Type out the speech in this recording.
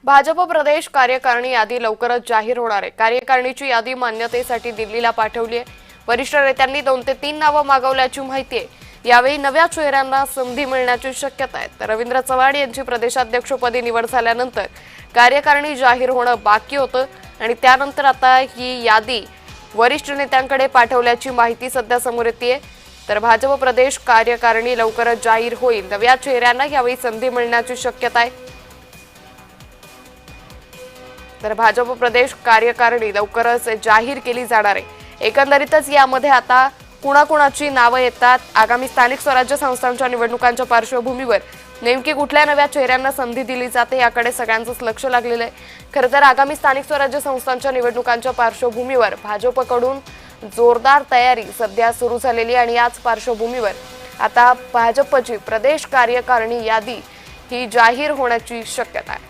भाजप प्रदेश कार्यकारिणी यादी लवकरच जाहीर होणार आहे। कार्यकारिणीची यादी मान्यतेसाठी दिल्लीला पाठवली आहे। वरिष्ठ नेत्यांनी 2 ते 3 नावं मागवल्याची माहिती आहे। यावेळी नव्या चेहऱ्यांना संधी मिळण्याची शक्यता आहे। तर रवींद्र चव्हाण यांची प्रदेशाध्यक्षपदी निवड झाल्यानंतर कार्यकारिणी जाहीर होणं बाकी होतं आणि त्यानंतर आता ही यादी वरिष्ठ नेत्यांकडे पाठवल्याची माहिती सध्या समोर येते। तर भाजप प्रदेश कार्यकारिणी लवकरच जाहीर होईल। नव्या चेहऱ्यांना यावेळी संधी मिळण्याची शक्यता आहे। तर भाजप प्रदेश कार्यकारिणी लवकरच जाहीर केली जाणार आहे। एकंदरीतच यामध्ये आता कुणाकुणाची नावं येतात, आगामी स्थानिक स्वराज्य संस्थांच्या निवडणुकांच्या पार्श्वभूमीवर नेमकी कुठल्या नव्या चेहऱ्यांना संधी दिली जाते याकडे सगळ्यांचंच लक्ष लागलेलं आहे। खरं तर आगामी स्थानिक स्वराज्य संस्थांच्या निवडणुकांच्या पार्श्वभूमीवर भाजपकडून जोरदार तयारी सध्या सुरू झालेली आणि याच पार्श्वभूमीवर आता भाजपची प्रदेश कार्यकारिणी यादी ही जाहीर होण्याची शक्यता आहे।